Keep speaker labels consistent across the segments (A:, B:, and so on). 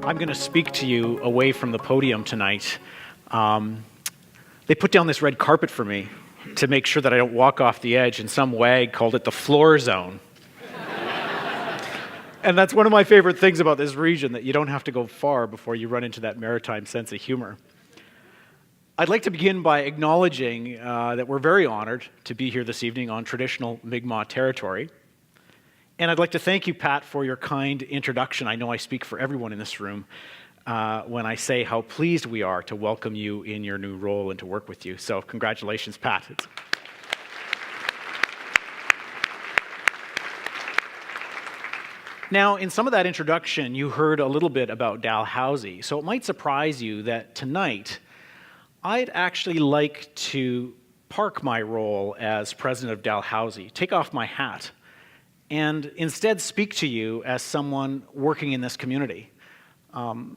A: I'm going to speak to you away from the podium tonight. They put down this red carpet for me to make sure that I don't walk off the edge, and some wag called it the Florizone. And that's one of my favorite things about this region, that you don't have to go far before you run into that maritime sense of humor. I'd like to begin by acknowledging that we're very honored to be here this evening on traditional Mi'kmaq territory. And I'd like to thank you, Pat, for your kind introduction. I know I speak for everyone in this room when I say how pleased we are to welcome you in your new role and to work with you. So congratulations, Pat. Now, in some of that introduction, you heard a little bit about Dalhousie. So it might surprise you that tonight, I'd actually like to park my role as president of Dalhousie, take off my hat, and instead speak to you as someone working in this community,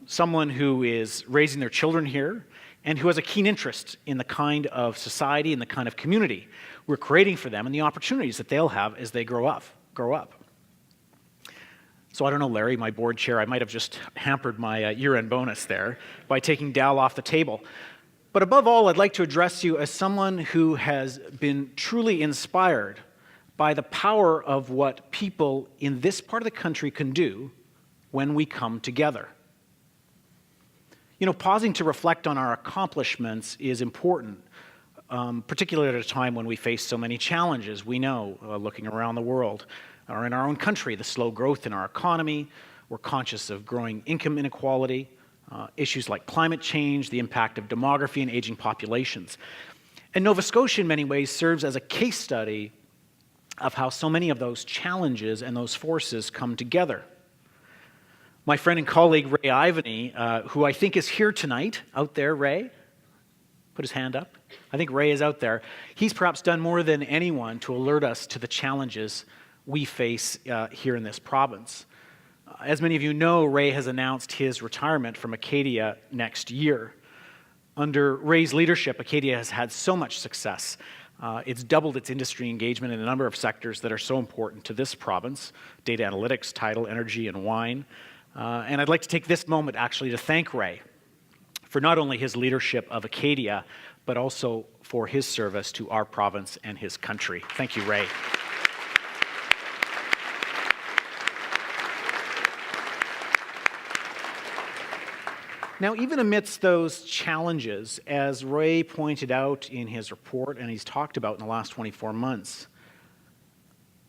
A: someone who is raising their children here and who has a keen interest in the kind of society and the kind of community we're creating for them and the opportunities that they'll have as they grow up. So I don't know, Larry, my board chair, I might have just hampered my year-end bonus there by taking Dal off the table. But above all, I'd like to address you as someone who has been truly inspired by the power of what people in this part of the country can do when we come together. You know, pausing to reflect on our accomplishments is important, particularly at a time when we face so many challenges. We know, looking around the world, or in our own country, the slow growth in our economy. We're conscious of growing income inequality, issues like climate change, the impact of demography and aging populations. And Nova Scotia, in many ways, serves as a case study of how so many of those challenges and those forces come together. My friend and colleague, Ray Ivany, who I think is here tonight, out there, Ray, put his hand up. I think Ray is out there. He's perhaps done more than anyone to alert us to the challenges we face here in this province. As many of you know, Ray has announced his retirement from Acadia next year. Under Ray's leadership, Acadia has had so much success. It's doubled its industry engagement in a number of sectors that are so important to this province: data analytics, tidal, energy, and wine. And I'd like to take this moment actually to thank Ray for not only his leadership of Acadia, but also for his service to our province and his country. Thank you, Ray. Now, even amidst those challenges, as Ray pointed out in his report and he's talked about in the last 24 months,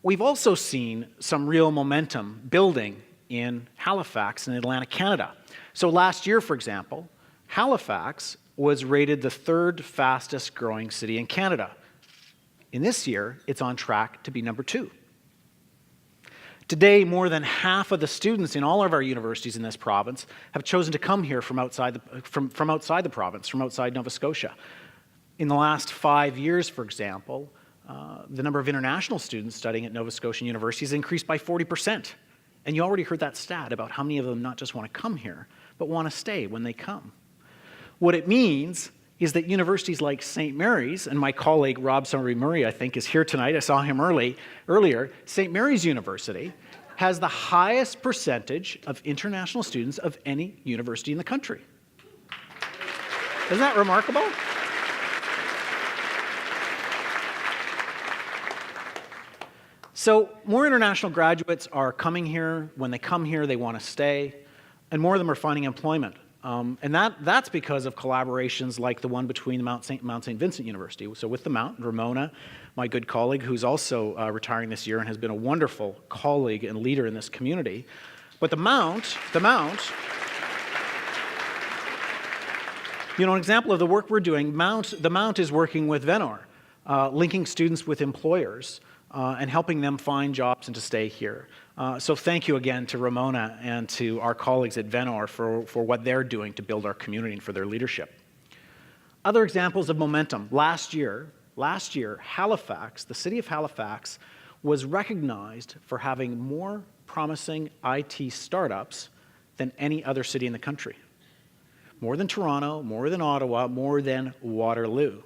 A: we've also seen some real momentum building in Halifax in Atlantic Canada. So last year, for example, Halifax was rated the third fastest growing city in Canada. In this year, it's on track to be number 2. Today, more than half of the students in all of our universities in this province have chosen to come here from outside the province, from outside Nova Scotia. In the last 5 years, for example, the number of international students studying at Nova Scotian universities increased by 40%. And you already heard that stat about how many of them not just want to come here, but want to stay when they come. What it means is that universities like St. Mary's, and my colleague Rob Summery-Murray, I think, is here tonight. I saw him earlier. St. Mary's University has the highest percentage of international students of any university in the country. Isn't that remarkable? So more international graduates are coming here. When they come here, they want to stay, and more of them are finding employment. And that's because of collaborations like the one between Mount St. Vincent University. So with the Mount, Ramona, my good colleague, who's also retiring this year and has been a wonderful colleague and leader in this community. But the Mount, you know, an example of the work we're doing, the Mount is working with Venor, linking students with employers and helping them find jobs and to stay here. So thank you again to Ramona and to our colleagues at Venor for what they're doing to build our community and for their leadership. Other examples of momentum. Last year, Halifax, the city of Halifax, was recognized for having more promising IT startups than any other city in the country. More than Toronto, more than Ottawa, more than Waterloo.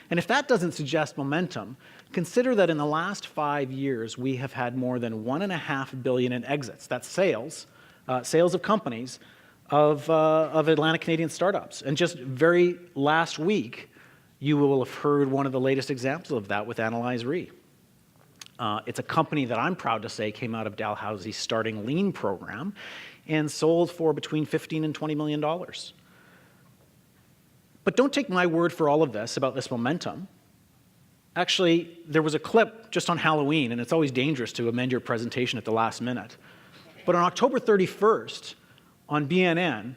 A: And if that doesn't suggest momentum, consider that in the last 5 years, we have had more than $1.5 billion in exits. That's sales sales of companies of Atlantic Canadian startups. And just very last week, you will have heard one of the latest examples of that with Analyze Re. It's a company that I'm proud to say came out of Dalhousie's Starting Lean program and sold for between $15 and $20 million. But don't take my word for all of this about this momentum. Actually, there was a clip just on Halloween, and it's always dangerous to amend your presentation at the last minute. But on October 31st, on BNN,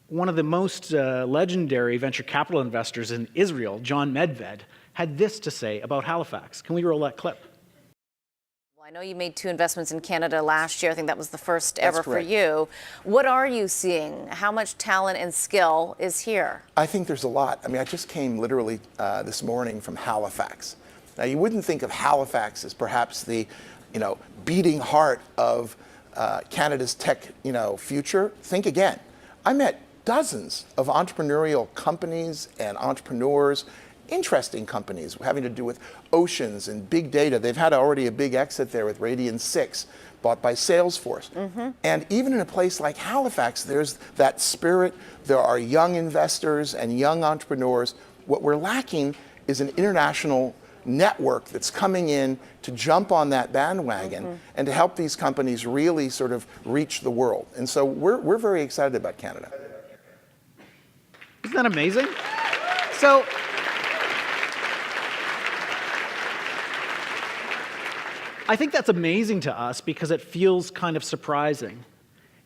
A: one of the most legendary venture capital investors in Israel, John Medved, had this to say about Halifax. Can we roll that clip?
B: Well, I know you made 2 investments in Canada last year. I think that was the first ever for you. What are you seeing? How much talent and skill is here?
C: I think there's a lot. I mean, I just came literally this morning from Halifax. Now, you wouldn't think of Halifax as perhaps the, beating heart of Canada's tech, future. Think again. I met dozens of entrepreneurial companies and entrepreneurs, interesting companies having to do with oceans and big data. They've had already a big exit there with Radian 6, bought by Salesforce. And even in a place like Halifax, there's that spirit. There are young investors and young entrepreneurs. What we're lacking is an international network that's coming in to jump on that bandwagon and to help these companies really sort of reach the world. And so we're very excited about Canada.
A: Isn't that amazing? So, I think that's amazing to us because it feels kind of surprising.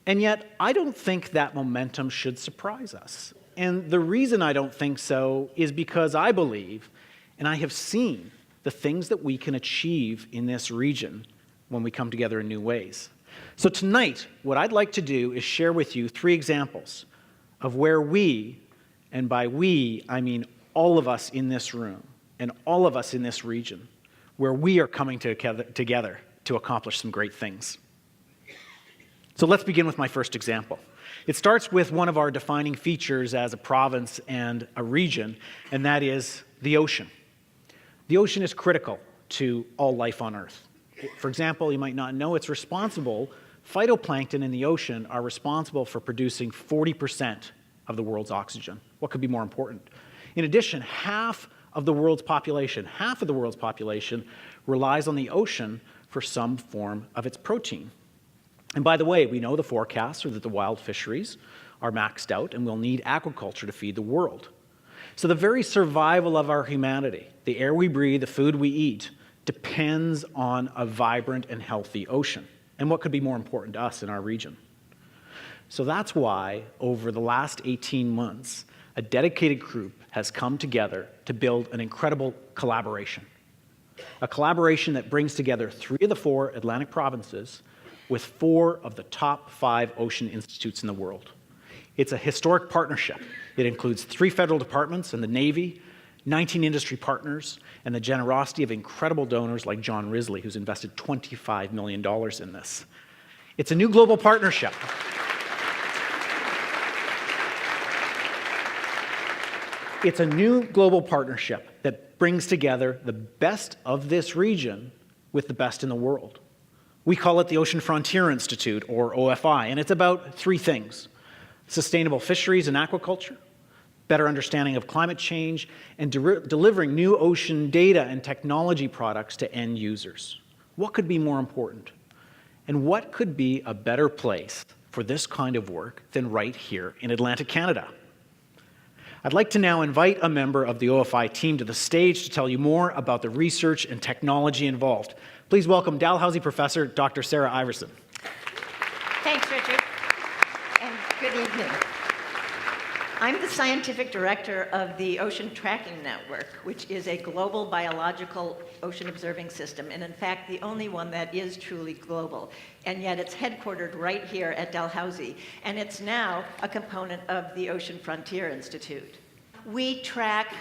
A: And yet, I don't think that momentum should surprise us. And the reason I don't think so is because I believe, and I have seen, the things that we can achieve in this region when we come together in new ways. So tonight, what I'd like to do is share with you 3 examples of where we, and by we, I mean all of us in this room and all of us in this region, where we are coming together to accomplish some great things. So let's begin with my first example. It starts with one of our defining features as a province and a region, and that is the ocean. The ocean is critical to all life on Earth. For example, you might not know phytoplankton in the ocean are responsible for producing 40% of the world's oxygen. What could be more important? In addition, half of the world's population relies on the ocean for some form of its protein. And by the way, we know the forecasts are that the wild fisheries are maxed out and we'll need aquaculture to feed the world. So the very survival of our humanity, the air we breathe, the food we eat, depends on a vibrant and healthy ocean. And what could be more important to us in our region? So that's why, over the last 18 months, a dedicated group has come together to build an incredible collaboration. A collaboration that brings together 3 of the 4 Atlantic provinces with 4 of the top 5 ocean institutes in the world. It's a historic partnership. It includes 3 federal departments and the Navy, 19 industry partners, and the generosity of incredible donors like John Risley, who's invested $25 million in this. It's a new global partnership. It's a new global partnership that brings together the best of this region with the best in the world. We call it the Ocean Frontier Institute, or OFI, and it's about 3 things: sustainable fisheries and aquaculture, better understanding of climate change, and delivering new ocean data and technology products to end users. What could be more important? And what could be a better place for this kind of work than right here in Atlantic Canada? I'd like to now invite a member of the OFI team to the stage to tell you more about the research and technology involved. Please welcome Dalhousie professor, Dr. Sarah Iverson.
D: Thanks, Richard, and good evening. I'm the scientific director of the Ocean Tracking Network, which is a global biological ocean observing system, and in fact, the only one that is truly global. And yet it's headquartered right here at Dalhousie, and it's now a component of the Ocean Frontier Institute. We track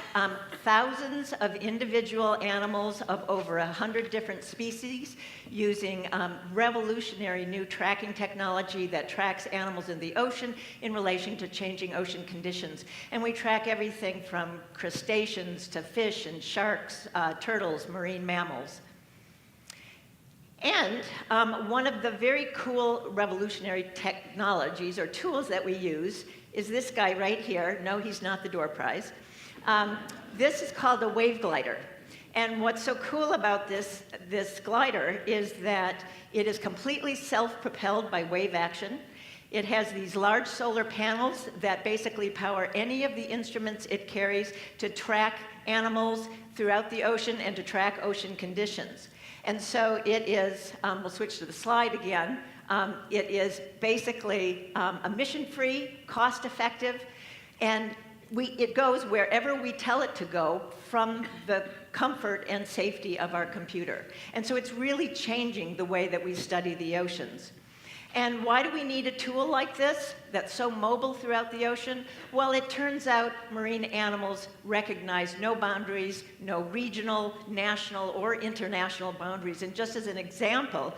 D: thousands of individual animals of over 100 different species using revolutionary new tracking technology that tracks animals in the ocean in relation to changing ocean conditions. And we track everything from crustaceans to fish and sharks, turtles, marine mammals. And one of the very cool revolutionary technologies or tools that we use is this guy right here. No, he's not the door prize. This is called a wave glider. And what's so cool about this glider is that it is completely self-propelled by wave action. It has these large solar panels that basically power any of the instruments it carries to track animals throughout the ocean and to track ocean conditions. And so it is, we'll switch to the slide again, it is basically emission-free, cost-effective, and it goes wherever we tell it to go from the comfort and safety of our computer. And so it's really changing the way that we study the oceans. And why do we need a tool like this that's so mobile throughout the ocean? Well, it turns out marine animals recognize no boundaries, no regional, national, or international boundaries. And just as an example,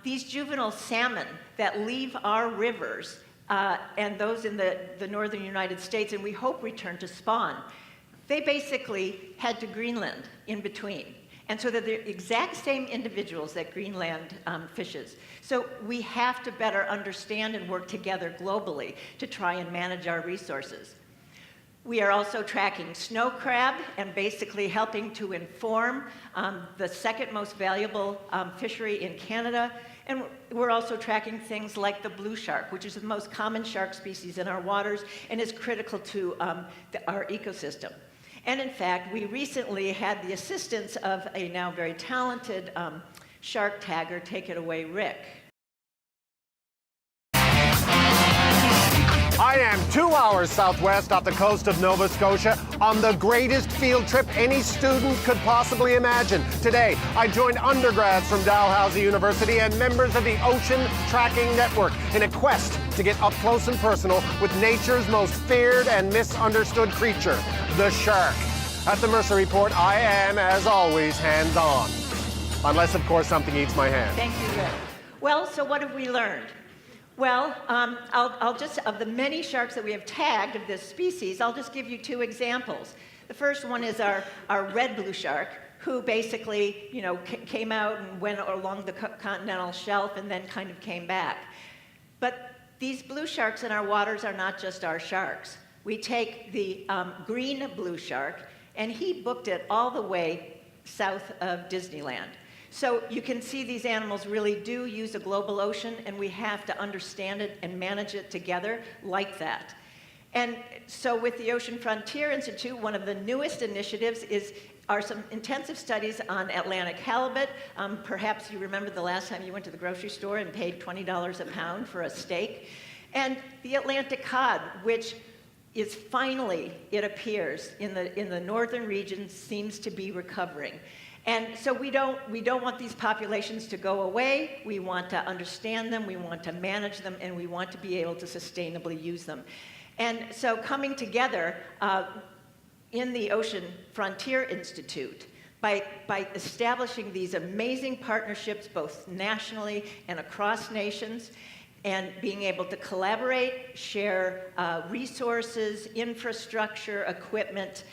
D: these juvenile salmon that leave our rivers, and those in the northern United States, and we hope return to spawn, they basically head to Greenland in between. And so they're the exact same individuals that Greenland fishes. So we have to better understand and work together globally to try and manage our resources. We are also tracking snow crab and basically helping to inform the second most valuable fishery in Canada. And we're also tracking things like the blue shark, which is the most common shark species in our waters and is critical to our ecosystem. And in fact, we recently had the assistance of a now very talented shark tagger. Take it away, Rick.
E: I am 2 hours southwest off the coast of Nova Scotia on the greatest field trip any student could possibly imagine. Today, I joined undergrads from Dalhousie University and members of the Ocean Tracking Network in a quest to get up close and personal with nature's most feared and misunderstood creature, the shark. At the Mercer Report, I am, as always, hands-on. Unless, of course, something eats my hand.
D: Thank you, Rick. Well, so what have we learned? Well, I'll just, of the many sharks that we have tagged of this species, I'll just give you two examples. The first one is our red blue shark, who basically, came out and went along the continental shelf and then kind of came back. But these blue sharks in our waters are not just our sharks. We take the green blue shark, and he booked it all the way south of Disneyland. So you can see these animals really do use a global ocean, and we have to understand it and manage it together like that. And so with the Ocean Frontier Institute, one of the newest initiatives are some intensive studies on Atlantic halibut. Perhaps you remember the last time you went to the grocery store and paid $20 a pound for a steak. And the Atlantic cod, which is finally, it appears, in the northern region, seems to be recovering. And so we don't want these populations to go away. We want to understand them, we want to manage them, and we want to be able to sustainably use them. And so coming together in the Ocean Frontier Institute, by establishing these amazing partnerships both nationally and across nations, and being able to collaborate, share resources, infrastructure, equipment,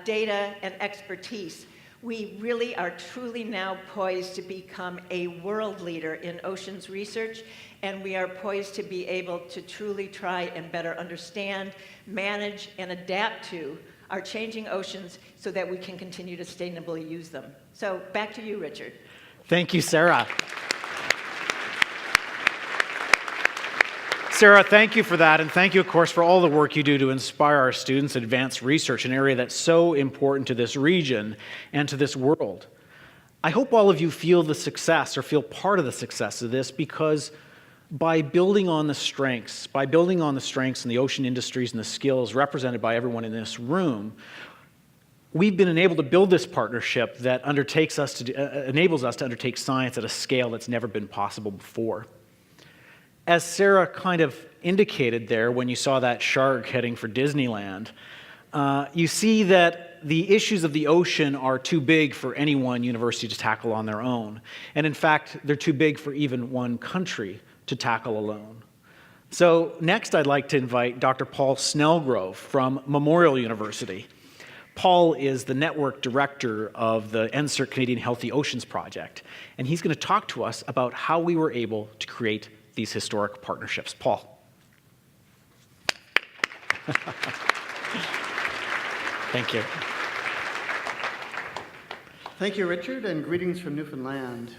D: data, and expertise, we really are truly now poised to become a world leader in oceans research, and we are poised to be able to truly try and better understand, manage, and adapt to our changing oceans so that we can continue to sustainably use them. So back to you, Richard.
A: Thank you, Sarah. Sarah, thank you for that, and thank you, of course, for all the work you do to inspire our students and advance research, an area that's so important to this region and to this world. I hope all of you feel the success or feel part of the success of this, because by building on the strengths in the ocean industries and the skills represented by everyone in this room, we've been enabled to build this partnership that enables us to undertake science at a scale that's never been possible before. As Sarah kind of indicated there when you saw that shark heading for Disneyland, you see that the issues of the ocean are too big for any one university to tackle on their own. And in fact, they're too big for even one country to tackle alone. So next I'd like to invite Dr. Paul Snellgrove from Memorial University. Paul is the network director of the NSERC Canadian Healthy Oceans Project, and he's going to talk to us about how we were able to create these historic partnerships. Paul. Thank you.
F: Thank you, Richard, and greetings from Newfoundland.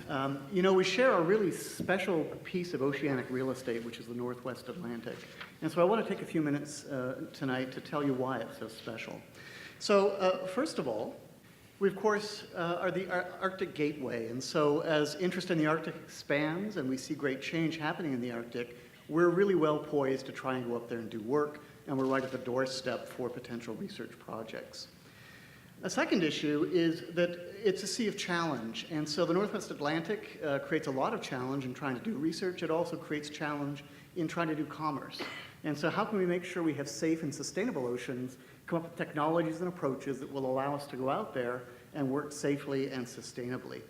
F: You know, we share a really special piece of oceanic real estate, which is the Northwest Atlantic. And so I want to take a few minutes tonight to tell you why it's so special. So first of all, we, of course, are the Arctic Gateway. And so as interest in the Arctic expands and we see great change happening in the Arctic, we're really well poised to try and go up there and do work, and we're right at the doorstep for potential research projects. A second issue is that it's a sea of challenge, and so the Northwest Atlantic creates a lot of challenge in trying to do research. It also creates challenge in trying to do commerce. And so how can we make sure we have safe and sustainable oceans, come up with technologies and approaches that will allow us to go out there and work safely and sustainably?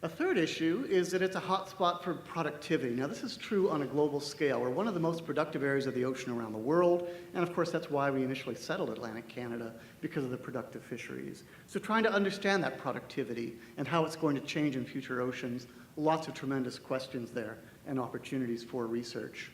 F: A third issue is that it's a hotspot for productivity. Now, this is true on a global scale. We're one of the most productive areas of the ocean around the world, and of course, that's why we initially settled Atlantic Canada, because of the productive fisheries. So trying to understand that productivity and how it's going to change in future oceans, lots of tremendous questions there and opportunities for research.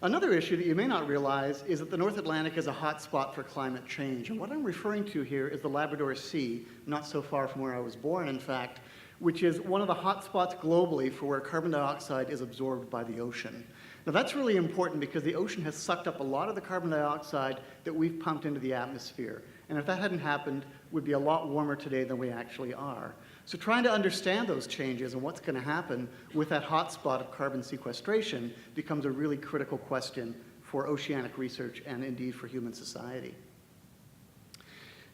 F: Another issue that you may not realize is that the North Atlantic is a hot spot for climate change. And what I'm referring to here is the Labrador Sea, not so far from where I was born, in fact, which is one of the hot spots globally for where carbon dioxide is absorbed by the ocean. Now that's really important because the ocean has sucked up a lot of the carbon dioxide that we've pumped into the atmosphere. And if that hadn't happened, we'd be a lot warmer today than we actually are. So trying to understand those changes and what's going to happen with that hotspot of carbon sequestration becomes a really critical question for oceanic research and indeed for human society.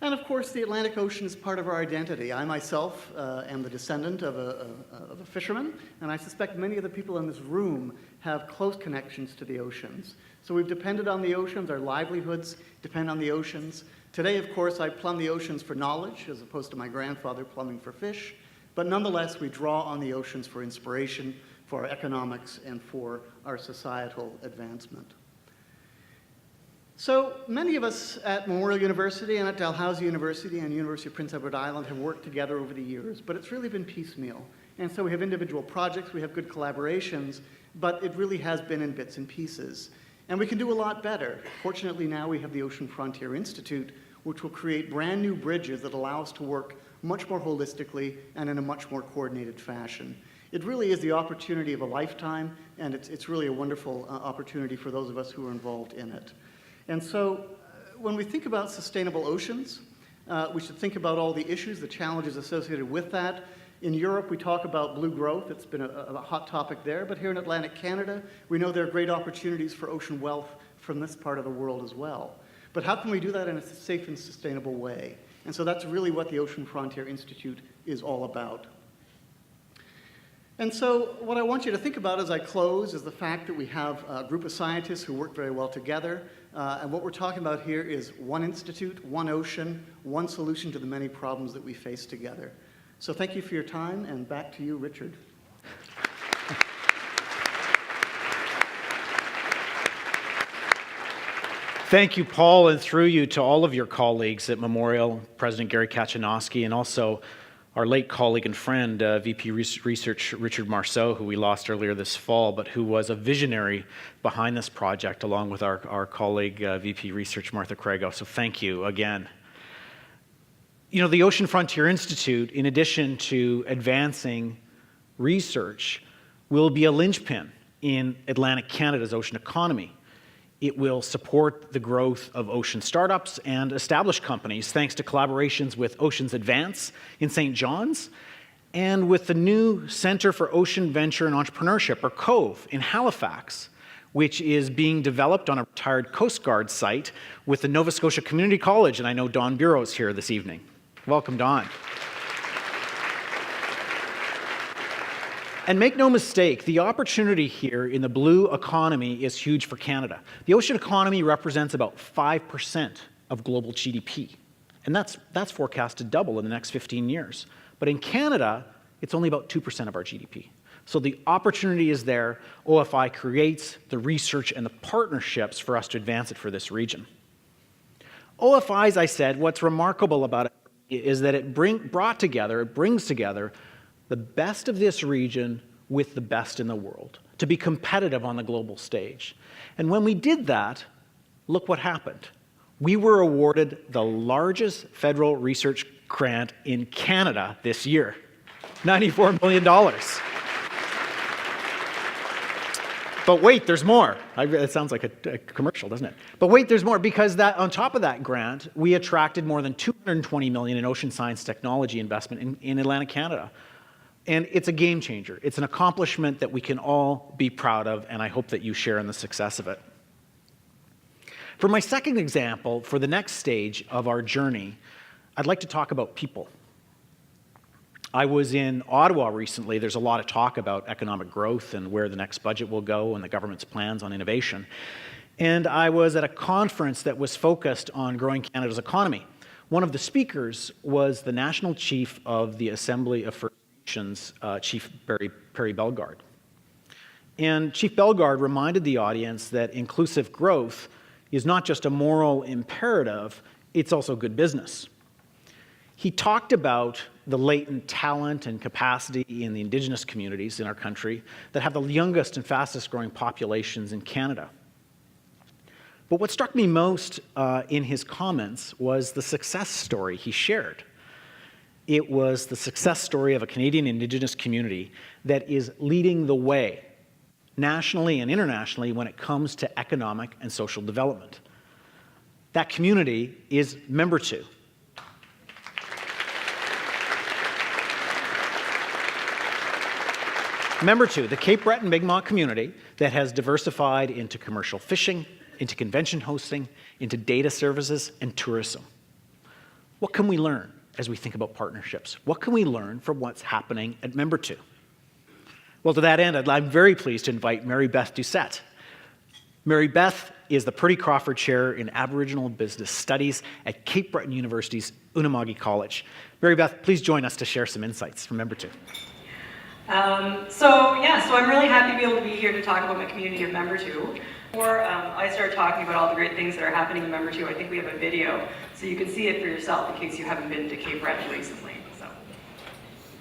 F: And of course, the Atlantic Ocean is part of our identity. I myself am the descendant of a fisherman, and I suspect many of the people in this room have close connections to the oceans. So we've depended on the oceans, our livelihoods depend on the oceans. Today, of course, I plumb the oceans for knowledge, as opposed to my grandfather plumbing for fish. But nonetheless, we draw on the oceans for inspiration, for our economics, and for our societal advancement. So many of us at Memorial University and at Dalhousie University and University of Prince Edward Island have worked together over the years, but it's really been piecemeal. And so we have individual projects, we have good collaborations, but it really has been in bits and pieces. And we can do a lot better. Fortunately, now we have the Ocean Frontier Institute, which will create brand new bridges that allow us to work much more holistically and in a much more coordinated fashion. It really is the opportunity of a lifetime, and it's really a wonderful opportunity for those of us who are involved in it. And so when we think about sustainable oceans, we should think about all the issues, the challenges associated with that. In Europe, we talk about blue growth. It's been a hot topic there. But here in Atlantic Canada, we know there are great opportunities for ocean wealth from this part of the world as well. But how can we do that in a safe and sustainable way? And so that's really what the Ocean Frontier Institute is all about. And so what I want you to think about as I close is the fact that we have a group of scientists who work very well together. And what we're talking about here is one institute, one ocean, one solution to the many problems that we face together. So thank you for your time, and back to you, Richard.
A: Thank you, Paul, and through you to all of your colleagues at Memorial, President Gary Kachanowski, and also our late colleague and friend, VP Research Richard Marceau, who we lost earlier this fall, but who was a visionary behind this project, along with our colleague, VP Research Martha Crago. So thank you again. You know, the Ocean Frontier Institute, in addition to advancing research, will be a linchpin in Atlantic Canada's ocean economy. It will support the growth of ocean startups and established companies thanks to collaborations with Oceans Advance in St. John's and with the new Centre for Ocean Venture and Entrepreneurship, or COVE, in Halifax, which is being developed on a retired Coast Guard site with the Nova Scotia Community College, and I know Don Bureau is here this evening. Welcome, Don. And make no mistake, the opportunity here in the blue economy is huge for Canada. The ocean economy represents about 5% of global GDP, and that's forecast to double in the next 15 years. But in Canada, it's only about 2% of our GDP. So the opportunity is there. OFI creates the research and the partnerships for us to advance it for this region. OFI, as I said, what's remarkable about it is that it brings together the best of this region with the best in the world to be competitive on the global stage. And when we did that, look what happened. We were awarded the largest federal research grant in Canada this year, $94 million. But wait, there's more. It sounds like a commercial, doesn't it? But wait, there's more, because on top of that grant, we attracted more than $220 million in ocean science technology investment in Atlantic Canada. And it's a game changer. It's an accomplishment that we can all be proud of, and I hope that you share in the success of it. For my second example, for the next stage of our journey, I'd like to talk about people. I was in Ottawa recently. There's a lot of talk about economic growth and where the next budget will go and the government's plans on innovation. And I was at a conference that was focused on growing Canada's economy. One of the speakers was the National Chief of the Assembly of First Nations, Chief Perry Bellegarde. And Chief Bellegarde reminded the audience that inclusive growth is not just a moral imperative, it's also good business. He talked about the latent talent and capacity in the Indigenous communities in our country that have the youngest and fastest growing populations in Canada. But what struck me most in his comments was the success story he shared. It was the success story of a Canadian Indigenous community that is leading the way nationally and internationally when it comes to economic and social development. That community is Member 2. Member 2, the Cape Breton Mi'kmaq community that has diversified into commercial fishing, into convention hosting, into data services, and tourism. What can we learn as we think about partnerships? What can we learn from what's happening at Member 2? Well, to that end, I'm very pleased to invite Mary Beth Doucette. Mary Beth is the Purdy Crawford Chair in Aboriginal Business Studies at Cape Breton University's Unama'ki College. Mary Beth, please join us to share some insights from Member 2.
G: So I'm really happy to be able to be here to talk about my community of Member 2. Before I start talking about all the great things that are happening in Member 2, I think we have a video so you can see it for yourself in case you haven't been to Cape Breton recently.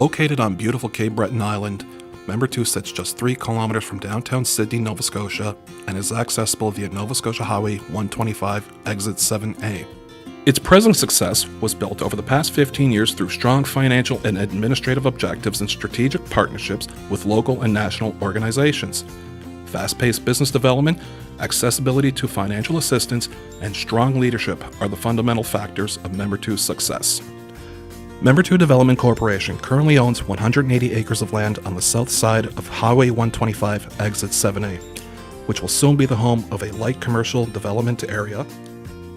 H: Located on beautiful Cape Breton Island, Member 2 sits just 3 kilometers from downtown Sydney, Nova Scotia, and is accessible via Nova Scotia Highway 125, exit 7A. Its present success was built over the past 15 years through strong financial and administrative objectives and strategic partnerships with local and national organizations. Fast-paced business development, accessibility to financial assistance, and strong leadership are the fundamental factors of Member 2's success. Member 2 Development Corporation currently owns 180 acres of land on the south side of Highway 125, exit 7A, which will soon be the home of a light commercial development area.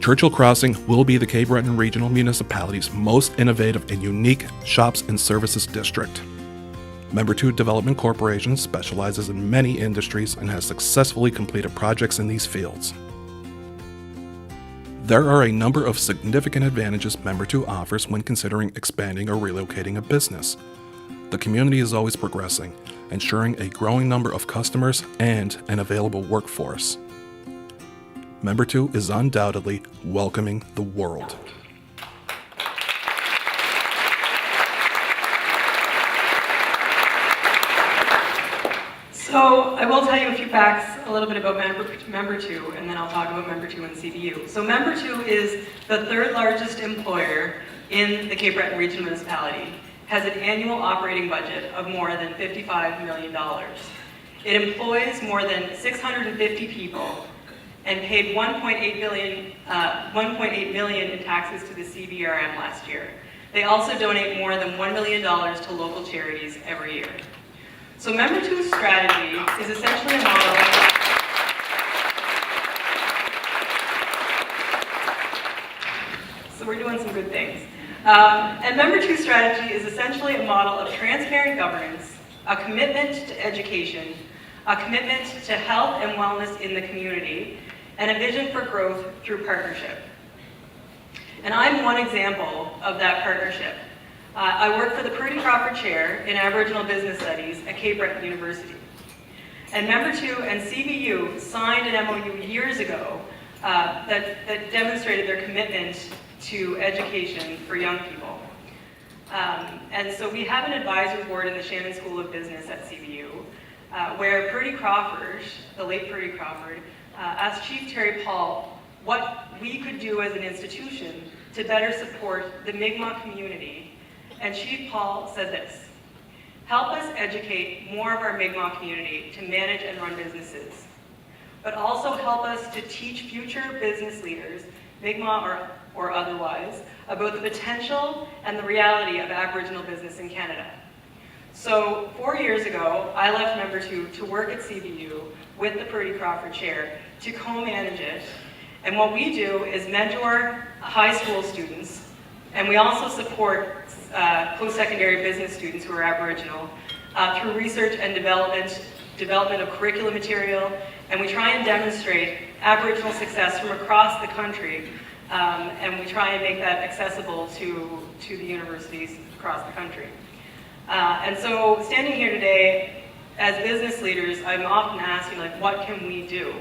H: Churchill Crossing will be the Cape Breton Regional Municipality's most innovative and unique shops and services district. Member 2 Development Corporation specializes in many industries and has successfully completed projects in these fields. There are a number of significant advantages Member 2 offers when considering expanding or relocating a business. The community is always progressing, ensuring a growing number of customers and an available workforce. Member 2 is undoubtedly welcoming the world.
G: So I will tell you a few facts, a little bit about Member 2, and then I'll talk about Member 2 and CBU. So Member 2 is the third largest employer in the Cape Breton Regional Municipality, has an annual operating budget of more than $55 million. It employs more than 650 people and paid $1.8 million in taxes to the CBRM last year. They also donate more than $1 million to local charities every year. So Member 2's strategy is essentially a model. So we're doing some good things. And Member 2's strategy is essentially a model of transparent governance, a commitment to education, a commitment to health and wellness in the community, and a vision for growth through partnership. And I'm one example of that partnership. I work for the Purdy Crawford Chair in Aboriginal Business Studies at Cape Breton University. And Member 2 and CBU signed an MOU years ago that demonstrated their commitment to education for young people. And so we have an advisory board in the Shannon School of Business at CBU, where Purdy Crawford, the late Purdy Crawford, asked Chief Terry Paul what we could do as an institution to better support the Mi'kmaq community. And Chief Paul said this: help us educate more of our Mi'kmaq community to manage and run businesses, but also help us to teach future business leaders, Mi'kmaq or otherwise, about the potential and the reality of Aboriginal business in Canada. So 4 years ago, I left Member 2 to work at CBU with the Purdy Crawford Chair to co-manage it. And what we do is mentor high school students, and we also support post-secondary business students who are Aboriginal through research and development of curriculum material, and we try and demonstrate Aboriginal success from across the country, and we try and make that accessible to the universities across the country. And so standing here today, as business leaders, I'm often asked, what can we do?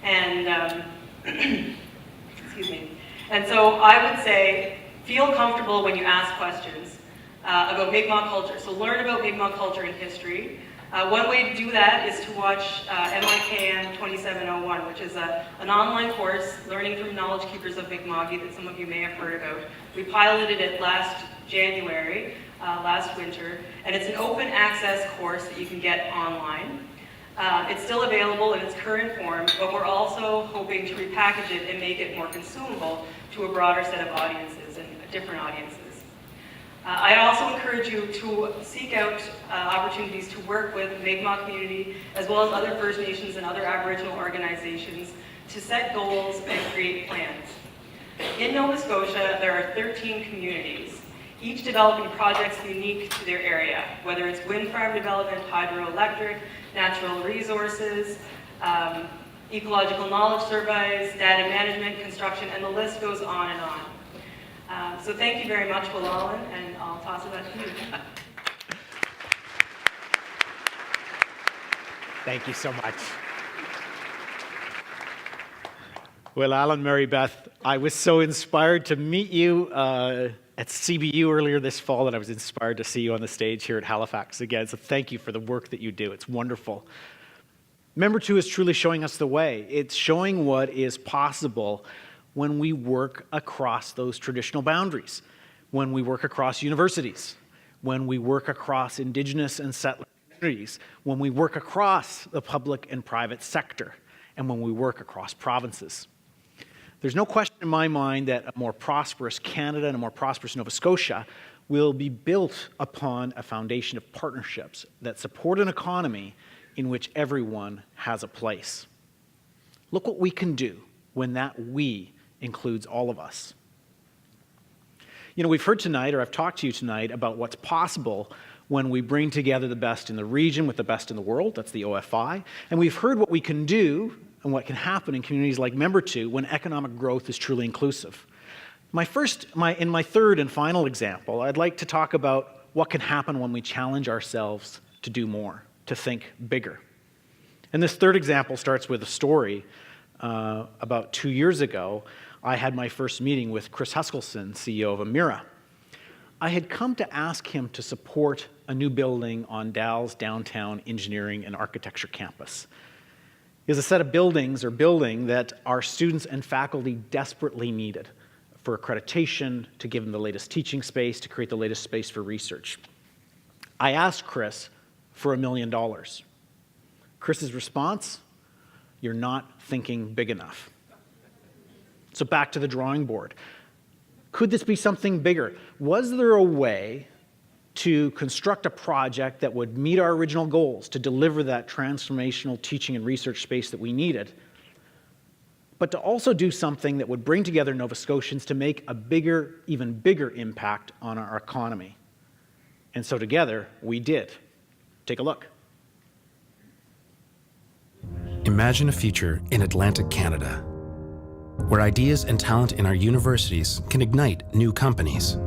G: And, excuse me. And so I would say, feel comfortable when you ask questions about Mi'kmaq culture. So learn about Mi'kmaq culture and history. One way to do that is to watch MIKM 2701, which is an online course learning from knowledge keepers of Mi'kmaq that some of you may have heard about. We piloted it last January, last winter, and it's an open access course that you can get online. It's still available in its current form, but we're also hoping to repackage it and make it more consumable to a broader set of audiences and different audiences. I also encourage you to seek out opportunities to work with the Mi'kmaq community, as well as other First Nations and other Aboriginal organizations, to set goals and create plans. In Nova Scotia, there are 13 communities, each developing projects unique to their area, whether it's wind farm development, hydroelectric, natural resources, ecological knowledge surveys, data management, construction, and the list goes on and on. So thank you very much, Willalan, and I'll toss it back to you.
A: Thank you so much. Well, Alan, Mary Beth, I was so inspired to meet you at CBU earlier this fall, and I was inspired to see you on the stage here at Halifax again. So thank you for the work that you do. It's wonderful. Member 2 is truly showing us the way. It's showing what is possible when we work across those traditional boundaries, when we work across universities, when we work across Indigenous and settler communities, when we work across the public and private sector, and when we work across provinces. There's no question in my mind that a more prosperous Canada and a more prosperous Nova Scotia will be built upon a foundation of partnerships that support an economy in which everyone has a place. Look what we can do when that we includes all of us. We've heard tonight, or I've talked to you tonight, about what's possible when we bring together the best in the region with the best in the world. That's the OFI. And we've heard what we can do and what can happen in communities like Member 2 when economic growth is truly inclusive. In my third and final example, I'd like to talk about what can happen when we challenge ourselves to do more, to think bigger. And this third example starts with a story. About 2 years ago, I had my first meeting with Chris Huskelson, CEO of Emira. I had come to ask him to support a new building on Dal's downtown engineering and architecture campus. It was a set of building that our students and faculty desperately needed for accreditation, to give them the latest teaching space, to create the latest space for research. I asked Chris for $1 million. Chris's response: "You're not thinking big enough." So back to the drawing board. Could this be something bigger? Was there a way to construct a project that would meet our original goals, to deliver that transformational teaching and research space that we needed, but to also do something that would bring together Nova Scotians to make a bigger, even bigger impact on our economy? And so together, we did. Take a look.
I: Imagine a future in Atlantic Canada, where ideas and talent in our universities can ignite new companies,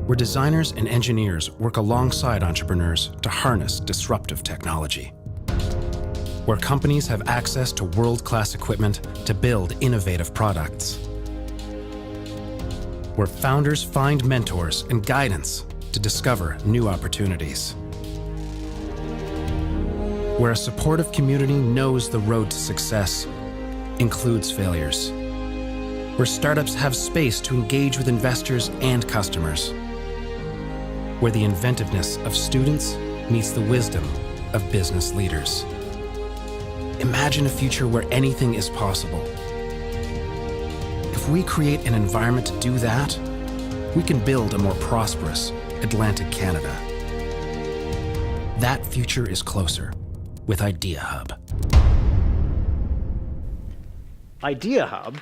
I: where designers and engineers work alongside entrepreneurs to harness disruptive technology, where companies have access to world-class equipment to build innovative products, where founders find mentors and guidance to discover new opportunities, where a supportive community knows the road to success includes failures, where startups have space to engage with investors and customers, where the inventiveness of students meets the wisdom of business leaders. Imagine a future where anything is possible. If we create an environment to do that, we can build a more prosperous Atlantic Canada. That future is closer with Idea Hub.
A: Idea Hub.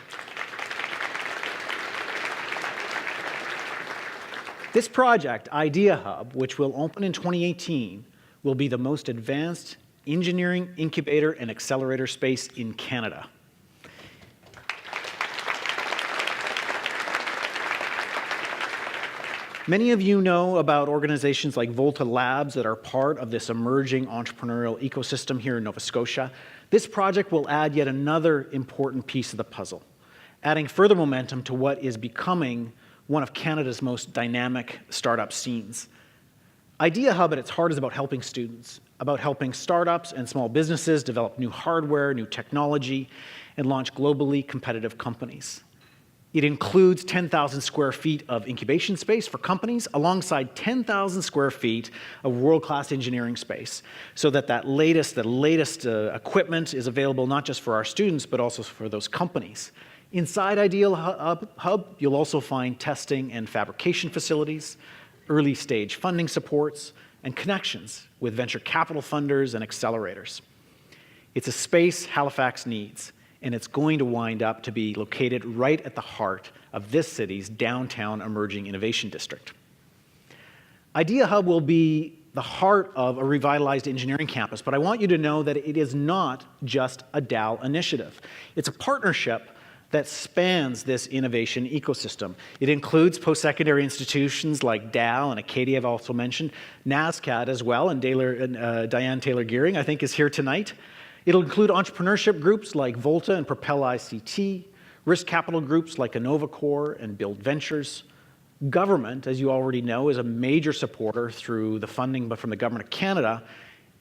A: This project, Idea Hub, which will open in 2018, will be the most advanced engineering incubator and accelerator space in Canada. Many of you know about organizations like Volta Labs that are part of this emerging entrepreneurial ecosystem here in Nova Scotia. This project will add yet another important piece of the puzzle, adding further momentum to what is becoming one of Canada's most dynamic startup scenes. Idea Hub at its heart is about helping students, about helping startups and small businesses develop new hardware, new technology, and launch globally competitive companies. It includes 10,000 square feet of incubation space for companies alongside 10,000 square feet of world-class engineering space so that the latest equipment is available not just for our students but also for those companies. Inside Idea Hub, you'll also find testing and fabrication facilities, early-stage funding supports, and connections with venture capital funders and accelerators. It's a space Halifax needs, and it's going to wind up to be located right at the heart of this city's downtown emerging innovation district. Idea Hub will be the heart of a revitalized engineering campus, but I want you to know that it is not just a DAL initiative. It's a partnership that spans this innovation ecosystem. It includes post-secondary institutions like DAL and Acadia, I've also mentioned, NASCAD as well, and Diane Taylor-Gearing, I think, is here tonight. It'll include entrepreneurship groups like Volta and Propel ICT, risk capital groups like InnovaCore and Build Ventures. Government, as you already know, is a major supporter through the funding from the Government of Canada,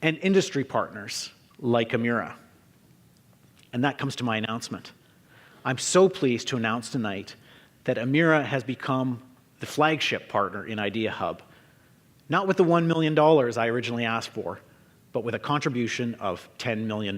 A: and industry partners like Emera. And that comes to my announcement. I'm so pleased to announce tonight that Emera has become the flagship partner in Idea Hub, not with the $1 million I originally asked for, but with a contribution of $10 million.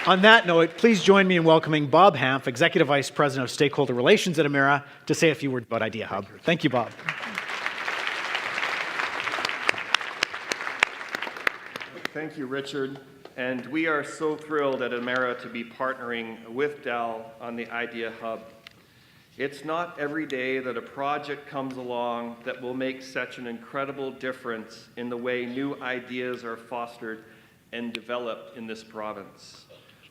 A: On that note, please join me in welcoming Bob Hanf, Executive Vice President of Stakeholder Relations at Emera, to say a few words about Idea Hub. Thank you, Bob.
J: Thank you, Richard. And we are so thrilled at Emera to be partnering with DAL on the Idea Hub. It's not every day that a project comes along that will make such an incredible difference in the way new ideas are fostered and developed in this province.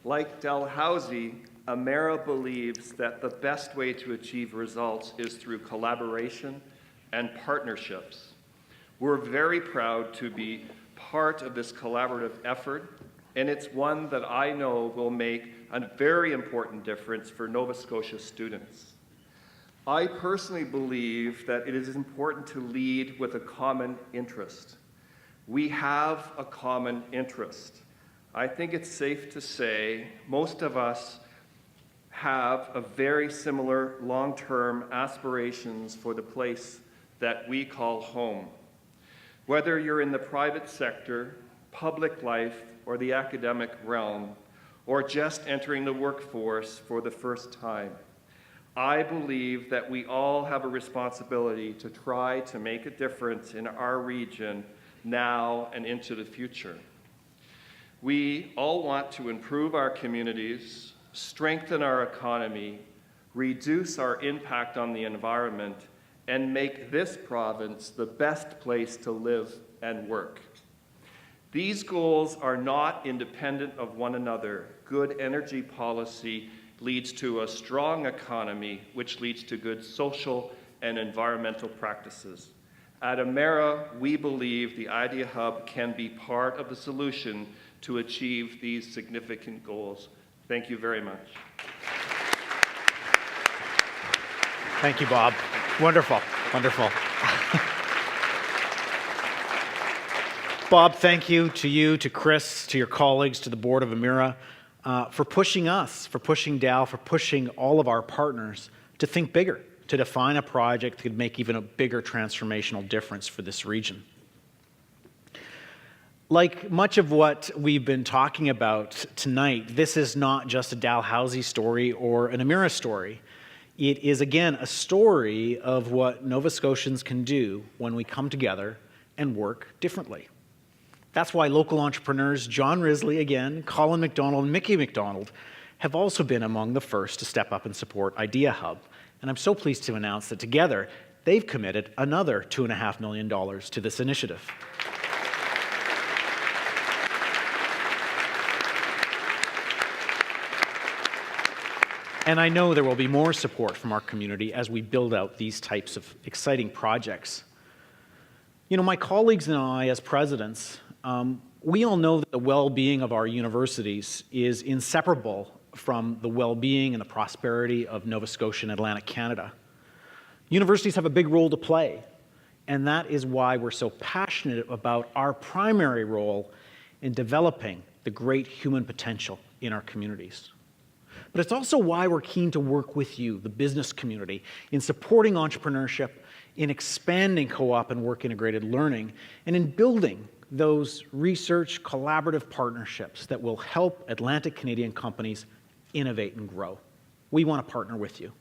J: Like Dalhousie, Emera believes that the best way to achieve results is through collaboration and partnerships. We're very proud to be part of this collaborative effort, and it's one that I know will make a very important difference for Nova Scotia students. I personally believe that it is important to lead with a common interest. We have a common interest. I think it's safe to say most of us have a very similar long-term aspirations for the place that we call home. Whether you're in the private sector, public life, or the academic realm, or just entering the workforce for the first time, I believe that we all have a responsibility to try to make a difference in our region now and into the future. We all want to improve our communities, strengthen our economy, reduce our impact on the environment, and make this province the best place to live and work. These goals are not independent of one another. good energy policy leads to a strong economy, which leads to good social and environmental practices. At Emera, we believe the Idea Hub can be part of the solution to achieve these significant goals. Thank you very much.
A: Thank you, Bob. Wonderful, wonderful. Bob, thank you, to Chris, to your colleagues, to the board of Emera, for pushing us, for pushing Dal, for pushing all of our partners to think bigger, to define a project that could make even a bigger transformational difference for this region. Like much of what we've been talking about tonight, this is not just a Dalhousie story or an Emera story. It is, again, a story of what Nova Scotians can do when we come together and work differently. That's why local entrepreneurs John Risley, again, Colin McDonald, and Mickey McDonald have also been among the first to step up and support Idea Hub. And I'm so pleased to announce that together, they've committed another $2.5 million to this initiative. And I know there will be more support from our community as we build out these types of exciting projects. You know, my colleagues and I, as presidents, we all know that the well-being of our universities is inseparable from the well-being and the prosperity of Nova Scotia and Atlantic Canada. Universities have a big role to play, and that is why we're so passionate about our primary role in developing the great human potential in our communities. But it's also why we're keen to work with you, the business community, in supporting entrepreneurship, in expanding co-op and work-integrated learning, and in building those research collaborative partnerships that will help Atlantic Canadian companies innovate and grow. We want to partner with you.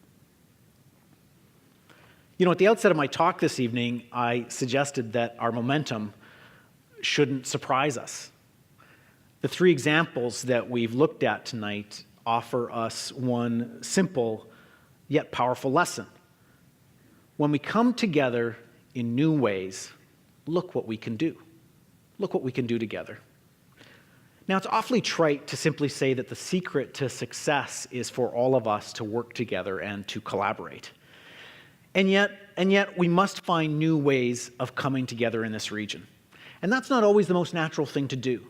A: You know, at the outset of my talk this evening, I suggested that our momentum shouldn't surprise us. The three examples that we've looked at tonight offer us one simple yet powerful lesson. When we come together in new ways, look what we can do. Look what we can do together. Now, it's awfully trite to simply say that the secret to success is for all of us to work together and to collaborate. And yet, we must find new ways of coming together in this region. And that's not always the most natural thing to do.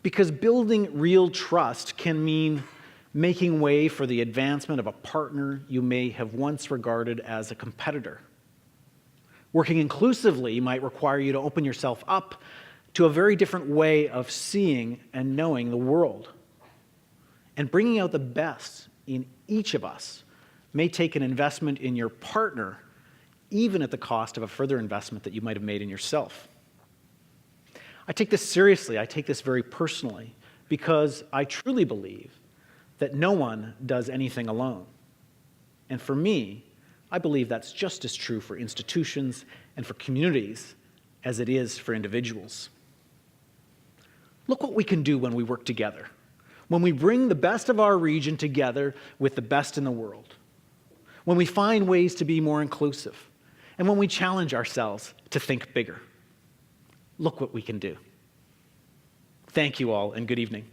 A: Because building real trust can mean making way for the advancement of a partner you may have once regarded as a competitor. Working inclusively might require you to open yourself up to a very different way of seeing and knowing the world. And bringing out the best in each of us may take an investment in your partner, even at the cost of a further investment that you might have made in yourself. I take this seriously, I take this very personally, because I truly believe that no one does anything alone. And for me, I believe that's just as true for institutions and for communities as it is for individuals. Look what we can do when we work together, when we bring the best of our region together with the best in the world, when we find ways to be more inclusive, and when we challenge ourselves to think bigger. Look what we can do. Thank you all, and good evening.